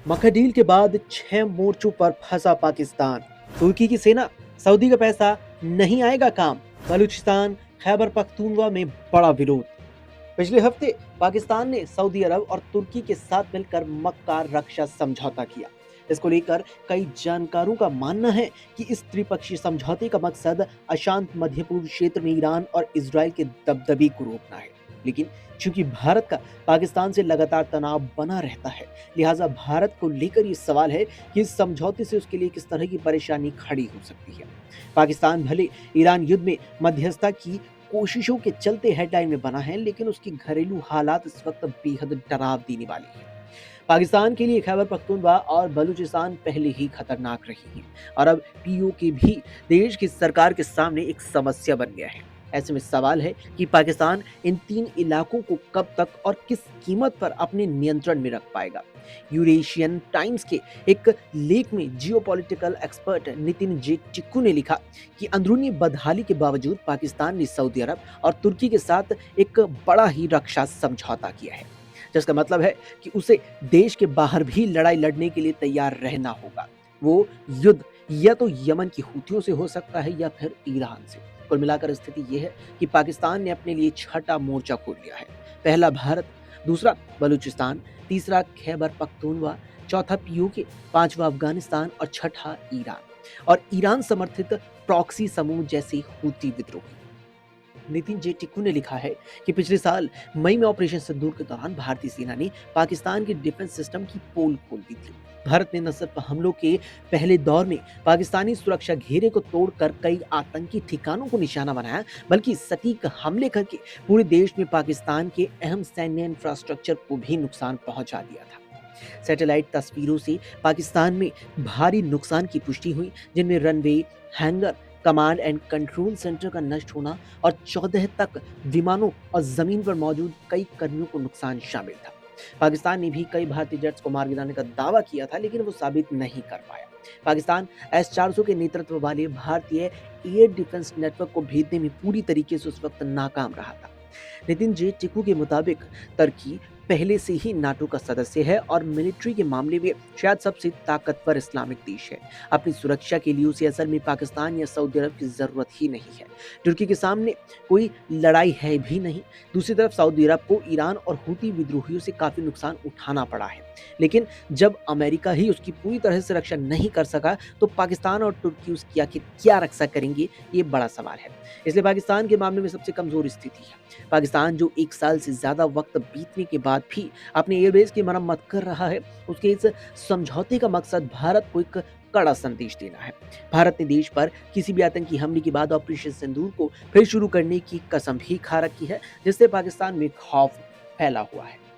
मक्का deal के बाद 6 मोर्चों पर फंसा पाकिस्तान। तुर्की की सेना, सऊदी का पैसा, नहीं आएगा काम। बलूचिस्तान, खैबर पख्तूनवा में बड़ा विरोध। पिछले हफ्ते पाकिस्तान ने सऊदी अरब और तुर्की के साथ मिलकर मक्का रक्षा समझौता किया। इसको लेकर कई जानकारों का मानना है कि इस त्रिपक्षीय समझौते का मकसद अशांत मध्य पूर्व क्षेत्र में ईरान और इजराइल के दबदबे को रोकना है। लेकिन चूंकि भारत का पाकिस्तान से लगातार तनाव बना रहता है, लिहाजा भारत को लेकर ये सवाल है कि इस समझौते से उसके लिए किस तरह की परेशानी खड़ी हो सकती है। पाकिस्तान भले ईरान युद्ध में मध्यस्थता की कोशिशों के चलते हेडलाइन में बना है, लेकिन उसकी घरेलू हालात इस वक्त बेहद डराव देने वाली है। पाकिस्तान के लिए खैबर पख्तूनख्वा और बलूचिस्तान पहले ही खतरनाक रही है और अब पीओके भी देश की सरकार के सामने एक समस्या बन गया है। ऐसे में सवाल है कि पाकिस्तान इन 3 इलाकों को कब तक और किस कीमत पर अपने नियंत्रण में रख पाएगा। यूरेशियन टाइम्स के एक लेख में जियोपॉलिटिकल एक्सपर्ट नितिन जे टिक्कू ने लिखा कि अंदरूनी बदहाली के बावजूद पाकिस्तान ने सऊदी अरब और तुर्की के साथ एक बड़ा ही रक्षा समझौता किया है, जिसका मतलब है कि उसे देश के बाहर भी लड़ाई लड़ने के लिए तैयार रहना होगा। वो युद्ध या तो यमन की हूथियों से हो सकता है या फिर ईरान से। कुल मिलाकर स्थिति यह है कि पाकिस्तान ने अपने लिए छठा मोर्चा खोल लिया है। पहला भारत, दूसरा बलूचिस्तान, तीसरा खैबर पख्तूनख्वा, चौथा पीओके, पांचवा अफगानिस्तान और छठा ईरान और ईरान समर्थित प्रॉक्सी समूह जैसे हूती विद्रोही। नितिन जे टिक्कू ने लिखा है कि पिछले साल मई में ऑपरेशन सिंदूर के दौरान भारतीय सेना ने पाकिस्तान के डिफेंस सिस्टम की पोल खोल दी थी। भारत ने न सिर्फ हमलों के पहले दौर में पाकिस्तानी सुरक्षा घेरे को तोड़कर कई आतंकी ठिकानों को निशाना बनाया, बल्कि सटीक हमले करके पूरे देश में पाकिस्तान के अहम सैन्य इंफ्रास्ट्रक्चर को भी नुकसान पहुंचा दिया था। सैटेलाइट तस्वीरों से पाकिस्तान में भारी नुकसान की पुष्टि हुई, जिनमें runway, hanger, command and control centre का नष्ट होना और 14 तक विमानों और जमीन पर मौजूद कई कर्मियों को नुकसान शामिल था। पाकिस्तान ने भी कई भारतीय जेट्स को मार गिराने का दावा किया था, लेकिन वो साबित नहीं कर पाया। पाकिस्तान S-400 के नेतृत्व वाले भारतीय एयर डिफेंस नेटवर्क को भेजने में पूरी तरीके से उस वक्त नाकाम रहा था। नितिन जे टिकू के मुताबिक तुर्की पहले से ही नाटो का सदस्य है और मिलिट्री के मामले में शायद सबसे ताकतवर इस्लामिक देश है। अपनी सुरक्षा के लिए उसे असल में पाकिस्तान या सऊदी अरब की जरूरत ही नहीं है। तुर्की के सामने कोई लड़ाई है भी नहीं। दूसरी तरफ सऊदी अरब को ईरान और हूती विद्रोहियों से काफी नुकसान उठाना पड़ा है, लेकिन जब अमेरिका ही उसकी पूरी तरह से रक्षा नहीं कर सका, तो पाकिस्तान और तुर्की उसकी आखिर क्या रक्षा करेंगे, ये बड़ा सवाल है। इसलिए पाकिस्तान के मामले में सबसे कमजोर स्थिति है। पाकिस्तान जो 1 साल से ज्यादा वक्त बीतने के बाद भी अपने एयरबेस की मरम्मत कर रहा है, उसके इस समझौते का मकसद भारत को एक कड़ा संदेश देना है। भारत ने देश पर किसी भी आतंकी हमले के बाद ऑपरेशन सिंदूर को फिर शुरू करने की कसम भी खा रखी है, जिससे पाकिस्तान में खौफ फैला हुआ है।